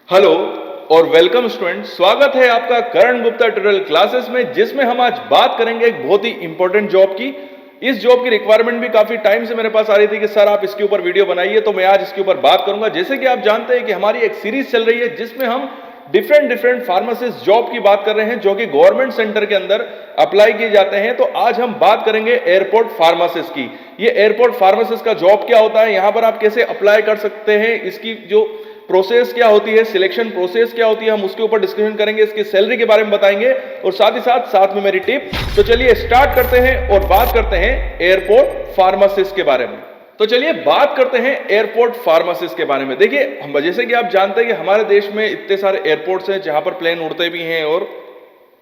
Hello और welcome student, स्वागत है आपका करण गुप्ता ट्यूटोरियल क्लासेस में, जिसमें हम आज बात करेंगे एक बहुत ही इंपॉर्टेंट जॉब की। इस जॉब की रिक्वायरमेंट भी काफी टाइम से मेरे पास आ रही थी कि सर आप इसके ऊपर वीडियो बनाइए, तो मैं आज इसके ऊपर बात करूंगा। जैसे कि आप जानते हैं कि हमारी एक सीरीज चल रही है जिसमें हम डिफरेंट फार्मासिस्ट जॉब की बात कर रहे हैं जो कि गवर्नमेंट सेंटर के अंदर अप्लाई किए जाते हैं। तो आज हम बात करेंगे एयरपोर्ट फार्मासिस्ट की। ये एयरपोर्ट फार्मासिस्ट का जॉब क्या होता है, यहां पर आप कैसे अप्लाई कर सकते हैं, इसकी जो प्रोसेस क्या होती है, सिलेक्शन प्रोसेस क्या होती है, हम उसके ऊपर डिस्कशन करेंगे। इसकी सैलरी के बारे में बताएंगे और साथ ही साथ में मेरी टिप। तो चलिए स्टार्ट करते हैं और बात करते हैं एयरपोर्ट फार्मासिस्ट के बारे में। तो चलिए बात करते हैं एयरपोर्ट फार्मासिस्ट के बारे में। देखिए, हम जैसे कि आप जानते हैं कि हमारे देश में इतने सारे एयरपोर्ट्स हैं जहां पर प्लेन उड़ते भी हैं और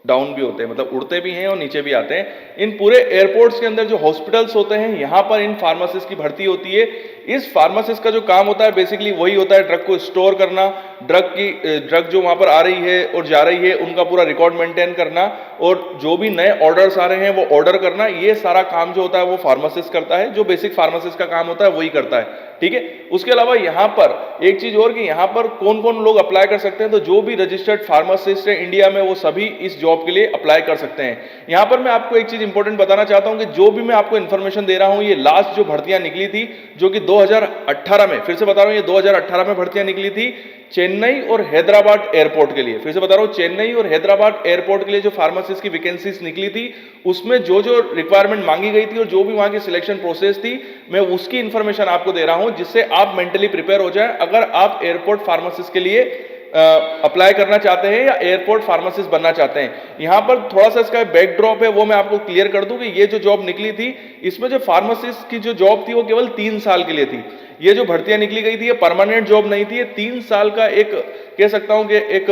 डाउन भी होते हैं, मतलब उड़ते भी हैं और नीचे भी आते हैं। इन पूरे एयरपोर्ट्स के अंदर जो हॉस्पिटल्स होते हैं, यहां पर इन फार्मासिस्ट की भर्ती होती है। इस फार्मासिस्ट का जो काम होता है बेसिकली वही होता है ड्रग को स्टोर करना, ड्रग जो वहां पर आ रही है और जा रही है उनका पूरा रिकॉर्ड मेंटेन करना, और जो भी नए ऑर्डर्स आ रहे हैं वो ऑर्डर करना। ये सारा काम जो होता है वो फार्मासिस्ट करता है, जो बेसिक फार्मासिस्ट का काम होता है वही करता है। ठीक है। उसके अलावा यहाँ पर एक चीज और कि यहाँ पर कौन कौन लोग अप्लाई कर सकते हैं, तो जो भी रजिस्टर्ड फार्मासिस्ट है इंडिया में वो सभी इस जॉब के लिए अप्लाई कर सकते हैं। यहाँ पर मैं आपको एक चीज इंपॉर्टेंट बताना चाहता हूँ कि जो भी मैं आपको इन्फॉर्मेशन दे रहा हूँ, ये लास्ट जो भर्तियां निकली थी जो कि 2018 में, फिर से बता रहा हूँ, ये 2018 में भर्तियां निकली थी चेन्नई और हैदराबाद एयरपोर्ट के लिए। फिर से बता रहा हूं, चेन्नई और हैदराबाद एयरपोर्ट के लिए जो फार्मासिस्ट की वैकेंसीज निकली थी, उसमें जो जो रिक्वायरमेंट मांगी गई थी और जो भी वहां की सिलेक्शन प्रोसेस थी, मैं उसकी इंफॉर्मेशन आपको दे रहा हूं जिससे आप मेंटली प्रिपेयर हो जाए अगर आप एयरपोर्ट फार्मासिस्ट के लिए अप्लाई करना चाहते हैं या एयरपोर्ट फार्मासिस्ट बनना चाहते हैं। यहां पर थोड़ा सा इसका बैकड्रॉप है वो मैं आपको क्लियर कर दूं कि ये जो जॉब निकली थी, इसमें जो फार्मासिस्ट की जो जॉब थी वो केवल 3 साल के लिए थी। ये जो भर्तियां निकली गई थी ये परमानेंट जॉब नहीं थी, ये 3 साल का एक, कह सकता हूं कि एक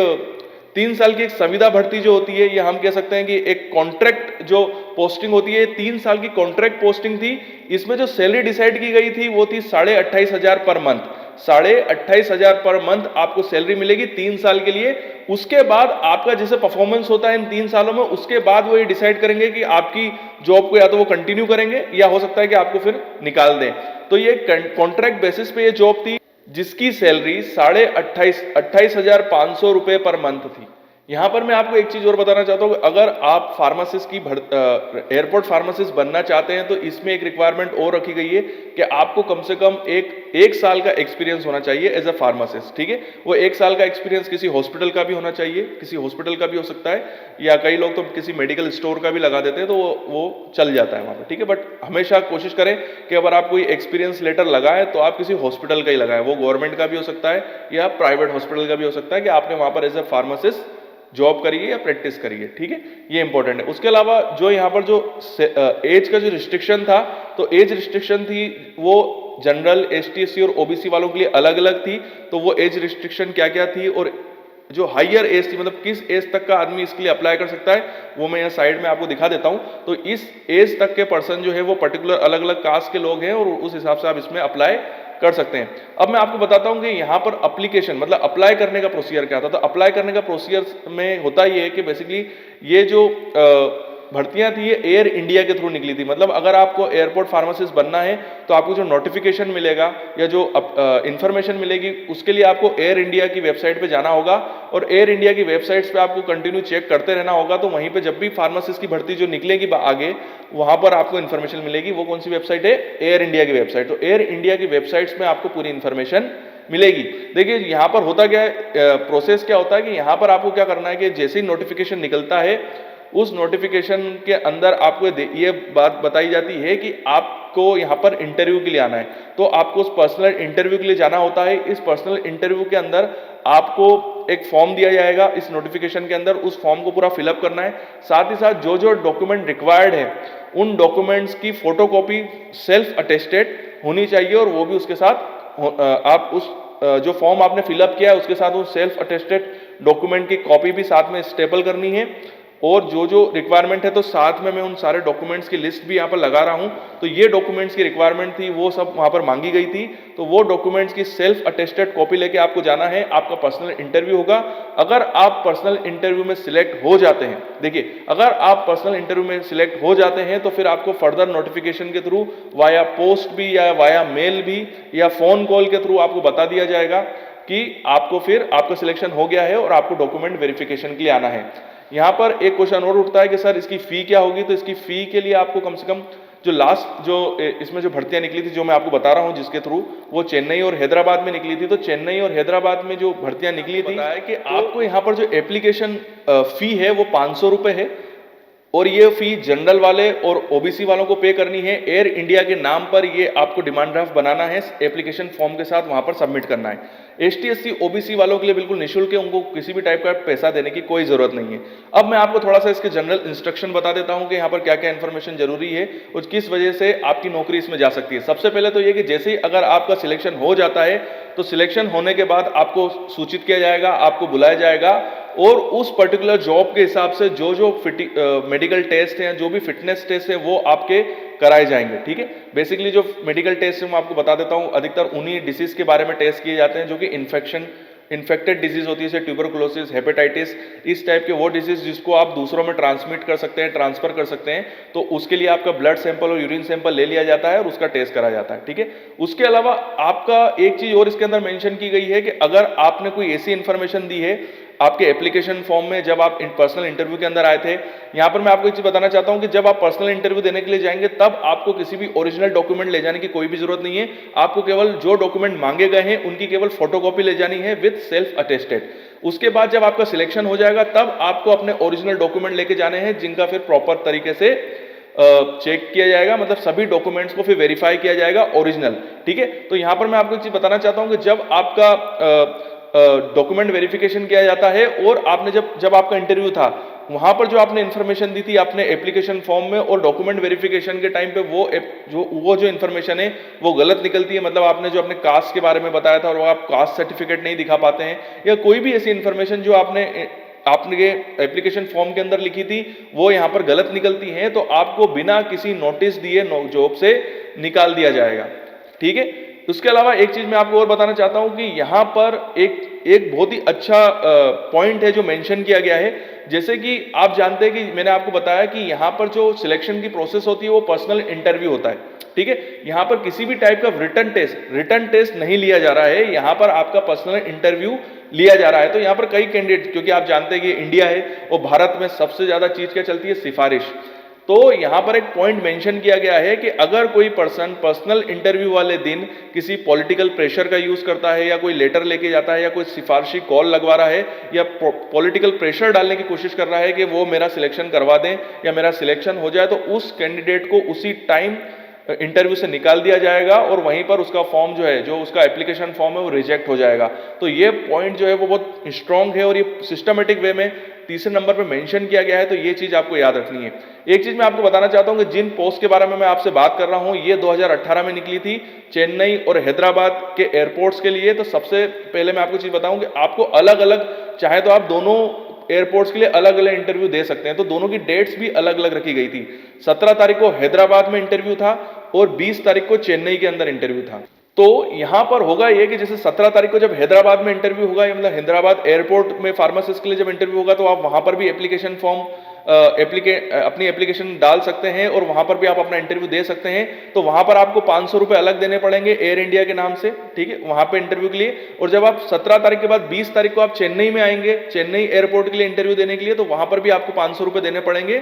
3 साल की एक संविदा भर्ती जो होती है, ये हम कह सकते हैं कि एक कॉन्ट्रैक्ट जो पोस्टिंग होती है, 3 साल की कॉन्ट्रैक्ट पोस्टिंग थी। इसमें जो सैलरी डिसाइड की गई थी वो थी 28,500 पर मंथ। 28,500 पर मंथ आपको सैलरी मिलेगी 3 साल के लिए। उसके बाद आपका जैसे परफॉर्मेंस होता है इन 3 सालों में, उसके बाद वो ये डिसाइड करेंगे कि आपकी जॉब को या तो वो कंटिन्यू करेंगे या हो सकता है कि आपको फिर निकाल दें। तो ये कॉन्ट्रैक्ट बेसिस पे ये जॉब थी जिसकी सैलरी 28,500 रुपए पर मंथ थी। यहां पर मैं आपको एक चीज और बताना चाहता हूं कि अगर आप फार्मासिस्ट की एयरपोर्ट फार्मासिस्ट बनना चाहते हैं तो इसमें एक रिक्वायरमेंट और रखी गई है कि आपको कम से कम एक साल का एक्सपीरियंस होना चाहिए एज अ फार्मासिस्ट। ठीक है। वो 1 साल का एक्सपीरियंस किसी हॉस्पिटल का भी होना चाहिए, किसी हॉस्पिटल का भी हो सकता है, या कई लोग तो किसी मेडिकल स्टोर का भी लगा देते हैं, तो वो चल जाता है वहां पर। ठीक है। बट हमेशा कोशिश करें कि अगर आप कोई एक्सपीरियंस लेटर लगाएं तो आप किसी हॉस्पिटल का ही लगाएं। वो गवर्नमेंट का भी हो सकता है या प्राइवेट हॉस्पिटल का भी हो सकता है कि आपने वहां पर एज अ फार्मासिस्ट जॉब करिए या प्रैक्टिस करिए। ठीक है। ये इंपॉर्टेंट है। उसके अलावा जो यहाँ पर जो एज का जो रिस्ट्रिक्शन था, तो एज रिस्ट्रिक्शन थी वो जनरल, एसटी, एससी और ओबीसी वालों के लिए अलग अलग थी। तो वो एज रिस्ट्रिक्शन क्या क्या थी और जो हायर एज थी, मतलब किस एज तक का आदमी इसके लिए अप्लाई कर सकता है, वो मैं यहाँ साइड में आपको दिखा देता हूं। तो इस एज तक के पर्सन जो है वो पर्टिकुलर अलग अलग कास्ट के लोग हैं और उस हिसाब से आप इसमें अप्लाई कर सकते हैं। अब मैं आपको बताता हूं कि यहाँ पर अप्लीकेशन मतलब अप्लाई करने का प्रोसीजर क्या था। तो अप्लाई करने का प्रोसीजर में होता ये है कि बेसिकली ये जो भर्तियां थी ये एयर इंडिया के थ्रू निकली थी। मतलब अगर आपको एयरपोर्ट फार्मासिस्ट बनना है तो आपको जो नोटिफिकेशन मिलेगा या जो इंफॉर्मेशन मिलेगी उसके लिए आपको एयर इंडिया की वेबसाइट पे जाना होगा, और एयर इंडिया की वेबसाइट्स पे आपको कंटिन्यू चेक करते रहना होगा। तो वहीं पे जब भी फार्मासिस्ट की भर्ती जो निकलेगी आगे, वहां पर आपको इन्फॉर्मेशन मिलेगी। वो कौन सी वेबसाइट है? एयर इंडिया की वेबसाइट। तो एयर इंडिया की वेबसाइट्स में आपको पूरी इन्फॉर्मेशन मिलेगी। देखिए यहाँ पर होता क्या है, प्रोसेस क्या होता है कि यहाँ पर आपको क्या करना है कि जैसे ही नोटिफिकेशन निकलता है, उस नोटिफिकेशन के अंदर आपको ये बात बताई जाती है कि आपको यहाँ पर इंटरव्यू के लिए आना है। तो आपको उस पर्सनल इंटरव्यू के लिए जाना होता है। इस पर्सनल इंटरव्यू के अंदर आपको एक फॉर्म दिया जाएगा इस नोटिफिकेशन के अंदर, उस फॉर्म को पूरा फिलअप करना है। साथ ही साथ जो जो डॉक्यूमेंट रिक्वायर्ड है उन डॉक्यूमेंट्स की फोटोकॉपी सेल्फ अटेस्टेड होनी चाहिए, और वो भी उसके साथ आप उस जो फॉर्म आपने फिलअप किया है उसके साथ उस सेल्फ अटेस्टेड डॉक्यूमेंट की कॉपी भी साथ में स्टेपल करनी है। और जो जो रिक्वायरमेंट है तो साथ में मैं उन सारे डॉक्यूमेंट्स की लिस्ट भी यहाँ पर लगा रहा हूँ। तो ये डॉक्यूमेंट्स की रिक्वायरमेंट थी वो सब वहाँ पर मांगी गई थी। तो वो डॉक्यूमेंट्स की सेल्फ अटेस्टेड कॉपी लेके आपको जाना है। आपका पर्सनल इंटरव्यू होगा। अगर आप पर्सनल इंटरव्यू में सिलेक्ट हो जाते हैं, देखिए अगर आप पर्सनल इंटरव्यू में सिलेक्ट हो जाते हैं तो फिर आपको फर्दर नोटिफिकेशन के थ्रू वाया पोस्ट भी या वाया मेल भी या फोन कॉल के थ्रू आपको बता दिया जाएगा कि आपको फिर आपका सिलेक्शन हो गया है और आपको डॉक्यूमेंट वेरिफिकेशन के लिए आना है। यहाँ पर एक क्वेश्चन और उठता है कि सर इसकी फी क्या होगी, तो इसकी फी के लिए आपको कम से कम जो लास्ट जो इसमें जो भर्तियां निकली थी जो मैं आपको बता रहा हूं जिसके थ्रू, वो चेन्नई और हैदराबाद में निकली थी। तो चेन्नई और हैदराबाद में जो भर्तियां निकली थी कि आपको यहाँ पर जो एप्लीकेशन फी है वो 500 रुपए है, और ये फी जनरल वाले और ओबीसी वालों को पे करनी है। एयर इंडिया के नाम पर ये आपको डिमांड ड्राफ्ट बनाना है, एप्लीकेशन फॉर्म के साथ वहां पर सबमिट करना है। एसटी एससी ओबीसी वालों के लिए बिल्कुल निःशुल्क है, उनको किसी भी टाइप का पैसा देने की कोई जरूरत नहीं है। अब मैं आपको थोड़ा सा इसके जनरल इंस्ट्रक्शन बता देता हूं कि यहाँ पर क्या क्या इंफॉर्मेशन जरूरी है और किस वजह से आपकी नौकरी इसमें जा सकती है। सबसे पहले तो ये कि जैसे ही अगर आपका सिलेक्शन हो जाता है तो सिलेक्शन होने के बाद आपको सूचित किया जाएगा, आपको बुलाया जाएगा और उस पर्टिकुलर जॉब के हिसाब से जो जो मेडिकल टेस्ट हैं, जो भी फिटनेस टेस्ट है वो आपके कराए जाएंगे। ठीक है, बेसिकली जो मेडिकल टेस्ट है मैं आपको बता देता हूं, अधिकतर उन्हीं डिसीज के बारे में टेस्ट किए जाते हैं जो कि इन्फेक्टेड डिजीज होती है, जैसे ट्यूबरकुलोसिस, हेपेटाइटिस, इस टाइप के वो डिजीज जिसको आप दूसरों में ट्रांसमिट कर सकते हैं, ट्रांसफर कर सकते हैं। तो उसके लिए आपका ब्लड सैंपल और यूरिन सैंपल ले लिया जाता है और उसका टेस्ट करा जाता है। ठीक है, उसके अलावा आपका एक चीज और इसके अंदर मेंशन की गई है कि अगर आपने कोई ऐसी इंफॉर्मेशन दी है आपके एप्लीकेशन फॉर्म में जब आप पर्सनल इंटरव्यू के अंदर आए थे, यहां पर मैं आपको एक चीज बताना चाहता हूं कि जब आप पर्सनल इंटरव्यू देने के लिए जाएंगे तब आपको किसी भी ओरिजिनल डॉक्यूमेंट ले जाने की कोई भी जरूरत नहीं है। आपको केवल जो डॉक्यूमेंट मांगे गए हैं उनकी केवल फोटोकॉपी ले जानी है विद सेल्फ अटेस्टेड। उसके बाद जब आपका सिलेक्शन हो जाएगा तब आपको अपने ओरिजिनल डॉक्यूमेंट लेके जाने हैं जिनका फिर प्रॉपर तरीके से चेक किया जाएगा, मतलब सभी डॉक्यूमेंट्स को फिर वेरीफाई किया जाएगा ओरिजिनल। ठीक है, तो यहां पर मैं आपको एक चीज बताना चाहता हूं कि जब आपका डॉक्यूमेंट वेरिफिकेशन किया जाता है और आपने जब आपका इंटरव्यू था वहां पर जो आपने इंफॉर्मेशन दी थी अपने एप्लीकेशन फॉर्म में और डॉक्यूमेंट वेरिफिकेशन के टाइम पे वो जो इंफॉर्मेशन है वो गलत निकलती है, मतलब आपने जो अपने कास्ट के बारे में बताया था और वो आप कास्ट सर्टिफिकेट नहीं दिखा पाते हैं, या कोई भी ऐसी इंफॉर्मेशन जो आपने एप्लीकेशन फॉर्म के अंदर लिखी थी वो यहाँ पर गलत निकलती है, तो आपको बिना किसी नोटिस दिए जॉब से निकाल दिया जाएगा। ठीक है, उसके अलावा एक चीज मैं आपको और बताना चाहता हूं कि यहां पर एक बहुत ही अच्छा पॉइंट है जो मेंशन किया गया है। जैसे कि आप जानते हैं कि मैंने आपको बताया कि यहां पर जो सिलेक्शन की प्रोसेस होती है वो पर्सनल इंटरव्यू होता है। ठीक है, यहां पर किसी भी टाइप का रिटन टेस्ट नहीं लिया जा रहा है, यहां पर आपका पर्सनल इंटरव्यू लिया जा रहा है। तो यहां पर कई कैंडिडेट, क्योंकि आप जानते हैं कि इंडिया है और भारत में सबसे ज्यादा चीज क्या चलती है, सिफारिश। तो यहां पर एक पॉइंट मेंशन किया गया है कि अगर कोई पर्सन पर्सनल इंटरव्यू वाले दिन किसी पॉलिटिकल प्रेशर का यूज करता है या कोई लेटर लेके जाता है या कोई सिफारिशी कॉल लगवा रहा है या पॉलिटिकल प्रेशर डालने की कोशिश कर रहा है कि वो मेरा सिलेक्शन करवा दें या मेरा सिलेक्शन हो जाए, तो उस कैंडिडेट को उसी टाइम इंटरव्यू से निकाल दिया जाएगा और वहीं पर उसका फॉर्म जो है, जो उसका एप्लीकेशन फॉर्म है वो रिजेक्ट हो जाएगा। तो ये पॉइंट जो है वो बहुत स्ट्रांग है और ये सिस्टमेटिक वे में तीसरे नंबर पे मेंशन किया गया है, तो ये चीज आपको याद रखनी है। एक चीज मैं आपको बताना चाहता हूं कि जिन पोस्ट के बारे में मैं आपसे बात कर रहा हूं ये 2018 में निकली थी चेन्नई और हैदराबाद के एयरपोर्ट्स के लिए। तो सबसे पहले मैं आपको चीज बताऊं कि आपको अलग अलग, चाहे तो आप दोनों एयरपोर्ट्स के लिए अलग अलग इंटरव्यू दे सकते हैं, तो दोनों की डेट्स भी अलग अलग रखी गई थी। 17 तारीख को हैदराबाद में इंटरव्यू था और 20 तारीख को चेन्नई के अंदर इंटरव्यू था। तो यहां पर होगा ये कि जैसे 17 तारीख को जब हैदराबाद में इंटरव्यू होगा, मतलब हैदराबाद एयरपोर्ट में फार्मासिस्ट के लिए जब इंटरव्यू होगा, तो आप वहां पर भी एप्लीकेशन फॉर्म अपनी एप्लीकेशन डाल सकते हैं और वहां पर भी आप अपना इंटरव्यू दे सकते हैं। तो वहां पर आपको 500 रुपए अलग देने पड़ेंगे एयर इंडिया के नाम से, ठीक है, वहां पे इंटरव्यू के लिए। और जब आप 17 तारीख के बाद 20 तारीख को आप चेन्नई में आएंगे, चेन्नई एयरपोर्ट के लिए इंटरव्यू देने के लिए, तो वहां पर भी आपको 500 रुपए देने पड़ेंगे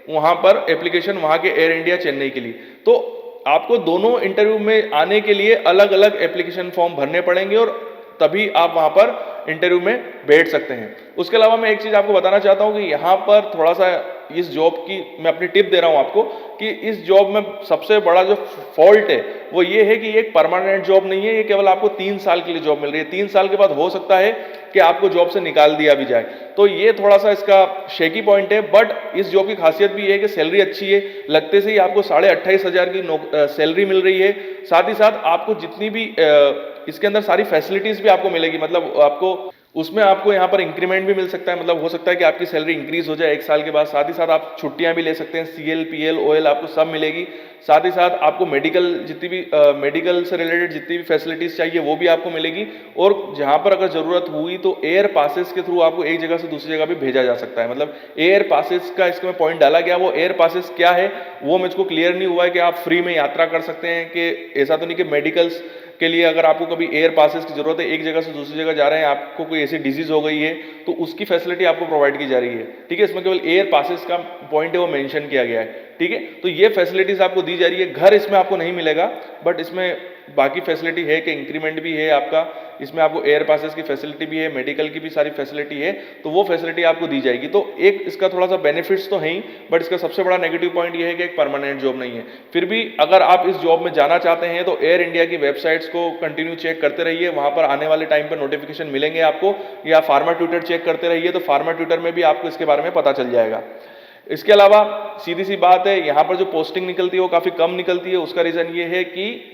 वहां पर एप्लीकेशन, वहां के एयर इंडिया चेन्नई के लिए। तो आपको दोनों इंटरव्यू में आने के लिए अलग अलग एप्लीकेशन फॉर्म भरने पड़ेंगे और तभी आप वहां पर इंटरव्यू में बैठ सकते हैं। उसके अलावा मैं एक चीज आपको बताना चाहता हूं कि यहां पर थोड़ा सा इस जॉब की मैं अपनी टिप दे रहा हूं आपको कि इस जॉब में सबसे बड़ा जो फॉल्ट है वो ये है कि ये एक परमानेंट जॉब नहीं है, ये केवल आपको 3 साल के लिए जॉब मिल रही है। 3 साल के बाद हो सकता है कि आपको जॉब से निकाल दिया भी जाए, तो ये थोड़ा सा इसका शेकी पॉइंट है। बट इस जॉब की खासियत भी है कि सैलरी अच्छी है, लगते से ही आपको 28,500 की सैलरी मिल रही है। साथ ही साथ आपको जितनी भी इसके अंदर सारी फैसिलिटीज भी आपको मिलेगी, मतलब आपको उसमें आपको यहाँ पर इंक्रीमेंट भी मिल सकता है, मतलब हो सकता है कि आपकी सैलरी इंक्रीज हो जाए 1 साल के बाद। साथ ही साथ आप छुट्टियां भी ले सकते हैं, CL PL OL आपको सब मिलेगी। साथ ही साथ आपको मेडिकल जितनी भी मेडिकल से रिलेटेड जितनी भी फैसिलिटीज चाहिए वो भी आपको मिलेगी। और जहां पर अगर जरूरत हुई तो एयर पासेस के थ्रू आपको एक जगह से दूसरी जगह भी भेजा जा सकता है। मतलब एयर पासेस का इसमें पॉइंट डाला गया, वो एयर पासेस क्या है वो मुझको क्लियर नहीं हुआ है कि आप फ्री में यात्रा कर सकते हैं, कि ऐसा तो नहीं कि के लिए अगर आपको कभी एयर पासेस की जरूरत है, एक जगह से दूसरी जगह जा रहे हैं, आपको कोई ऐसी डिजीज हो गई है तो उसकी फैसिलिटी आपको प्रोवाइड की जा रही है। ठीक है, इसमें केवल एयर पासेस का पॉइंट है वो मेंशन किया गया है। ठीक है, तो ये फैसिलिटीज आपको दी जा रही है। घर इसमें आपको नहीं मिलेगा, बट इसमें बाकी फैसिलिटी है कि इंक्रीमेंट भी है आपका, इसमें आपको एयर पासेस की फैसिलिटी भी है, मेडिकल की भी सारी फैसिलिटी है, तो वो फैसिलिटी आपको दी जाएगी। तो एक इसका थोड़ा सा बेनिफिट्स तो है ही, बट इसका सबसे बड़ा नेगेटिव पॉइंट ये है कि एक परमानेंट जॉब नहीं है। फिर भी अगर आप इस जॉब में जाना चाहते हैं तो एयर इंडिया की वेबसाइट्स को कंटिन्यू चेक करते रहिए, वहां पर आने वाले टाइम पर नोटिफिकेशन मिलेंगे आपको, या फार्मा ट्विटर चेक करते रहिए, तो फार्मा ट्विटर में भी आपको इसके बारे में पता चल जाएगा। इसके अलावा सीधी सी बात है, यहाँ पर जो पोस्टिंग निकलती है वो काफी कम निकलती है। उसका रीजन ये है कि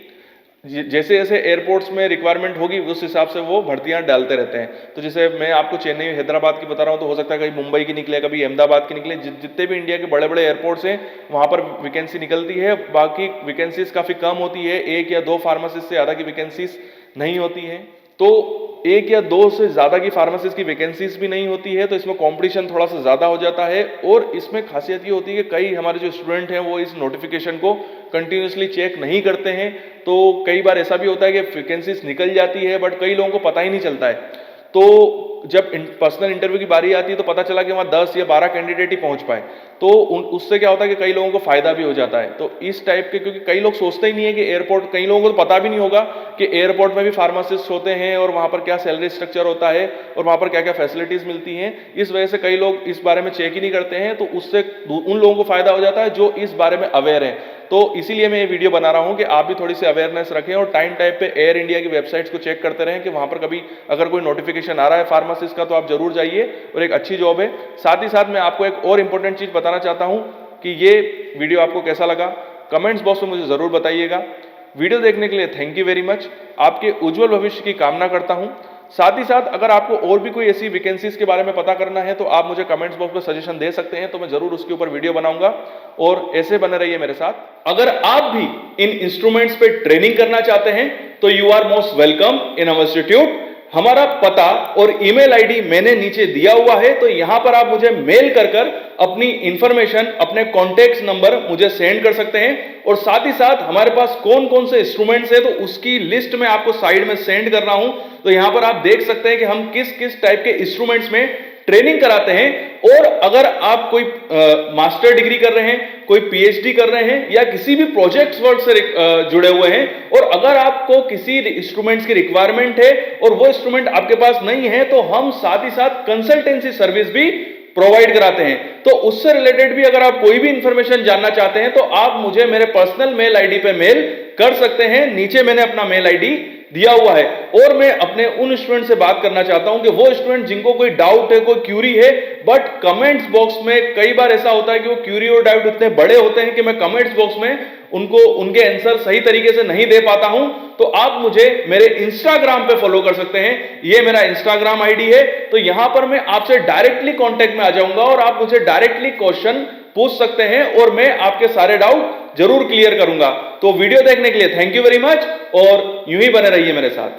जैसे जैसे एयरपोर्ट्स में रिक्वायरमेंट होगी उस हिसाब से वो भर्तियां डालते रहते हैं। तो जैसे मैं आपको चेन्नई हैदराबाद की बता रहा हूँ, तो हो सकता है कभी मुंबई की निकले, कभी अहमदाबाद की निकले। जितने भी इंडिया के बड़े बड़े एयरपोर्ट्स हैं वहां पर वैकेंसी निकलती है, बाकी वैकेंसीज काफी कम होती है, 1 या 2 फार्मासिस्ट से ज्यादा की वैकेंसीज नहीं होती है। तो 1 या 2 से ज्यादा की फार्मासिस्ट की वैकेंसीज भी नहीं होती है, तो इसमें कंपटीशन थोड़ा सा ज्यादा हो जाता है। और इसमें खासियत ये होती है कि कई हमारे जो स्टूडेंट हैं वो इस नोटिफिकेशन को कंटिन्यूसली चेक नहीं करते हैं, तो कई बार ऐसा भी होता है कि वैकेंसीज निकल जाती है बट कई लोगों को पता ही नहीं चलता है। तो जब पर्सनल इंटरव्यू की बारी आती है तो पता चला कि वहां 10 या 12 कैंडिडेट ही पहुंच पाए, तो उससे क्या होता है कि कई लोगों को फायदा भी हो जाता है। तो इस टाइप के, क्योंकि कई लोग सोचते ही नहीं है कि एयरपोर्ट, कई लोगों को तो पता भी नहीं होगा कि एयरपोर्ट में भी फार्मासिस्ट होते हैं और वहां पर क्या सैलरी स्ट्रक्चर होता है और वहां पर क्या क्या फैसिलिटीज मिलती हैं। इस वजह से कई लोग इस बारे में चेक ही नहीं करते हैं, तो उससे उन लोगों को फायदा हो जाता है जो इस बारे में अवेयर है। तो इसीलिए मैं ये वीडियो बना रहा हूं कि आप भी थोड़ी सी अवेयरनेस रखें और टाइम टाइम पे एयर इंडिया की वेबसाइट्स को चेक करते रहें कि वहां पर कभी अगर कोई नोटिफिकेशन आ रहा है फार्मासिस्ट का तो आप जरूर जाइए, और एक अच्छी जॉब है। साथ ही साथ मैं आपको एक और इंपॉर्टेंट चीज बताना चाहता हूं कि ये वीडियो आपको कैसा लगा कमेंट्स बॉक्स में मुझे जरूर बताइएगा। वीडियो देखने के लिए थैंक यू वेरी मच। आपके उज्जवल भविष्य की कामना करता हूं। साथ ही साथ अगर आपको और भी कोई ऐसी वैकेंसीज के बारे में पता करना है तो आप मुझे कमेंट्स बॉक्स में सजेशन दे सकते हैं, तो मैं जरूर उसके ऊपर वीडियो बनाऊंगा। और ऐसे बने रहिए मेरे साथ। अगर आप भी इन इंस्ट्रूमेंट्स पे ट्रेनिंग करना चाहते हैं तो you are most welcome in our institute. हमारा पता और ईमेल आईडी मैंने नीचे दिया हुआ है, तो यहां पर आप मुझे मेल कर अपनी इंफॉर्मेशन, अपने कॉन्टेक्ट नंबर मुझे सेंड कर सकते हैं। और साथ ही साथ हमारे पास कौन कौन से इंस्ट्रूमेंट्स है तो उसकी लिस्ट में आपको साइड में सेंड कर रहा हूं, तो यहां पर आप देख सकते हैं कि हम किस किस टाइप के इंस्ट्रूमेंट्स में ट्रेनिंग कराते हैं। और अगर आप कोई मास्टर डिग्री कर रहे हैं, कोई पीएचडी कर रहे हैं या किसी भी प्रोजेक्ट वर्क से जुड़े हुए हैं, और अगर आपको किसी इंस्ट्रूमेंट्स की रिक्वायरमेंट है और वो इंस्ट्रूमेंट आपके पास नहीं है, तो हम साथ ही साथ कंसल्टेंसी सर्विस भी प्रोवाइड कराते हैं। तो उससे रिलेटेड भी अगर आप कोई भी इंफॉर्मेशन जानना चाहते हैं तो आप मुझे मेरे पर्सनल मेल आईडी पे मेल कर सकते हैं। नीचे मैंने अपना मेल आईडी दिया हुआ है। और मैं अपने उन स्टूडेंट से बात करना चाहता हूं कि वो स्टूडेंट जिनको कोई डाउट है, कोई क्यूरी है, बट कमेंट्स बॉक्स में कई बार ऐसा होता है कि वो क्यूरी और डाउट इतने बड़े होते हैं कि मैं कमेंट्स बॉक्स में उनको उनके आंसर सही तरीके से नहीं दे पाता हूं, तो आप मुझे मेरे इंस्टाग्राम पे फॉलो कर सकते हैं। ये मेरा इंस्टाग्राम आईडी है, तो यहां पर मैं आपसे डायरेक्टली कांटेक्ट में आ जाऊंगा और आप मुझे डायरेक्टली क्वेश्चन पूछ सकते हैं और मैं आपके सारे डाउट जरूर क्लियर करूंगा। तो वीडियो देखने के लिए थैंक यू वेरी मच और यूं ही बने रहिए मेरे साथ।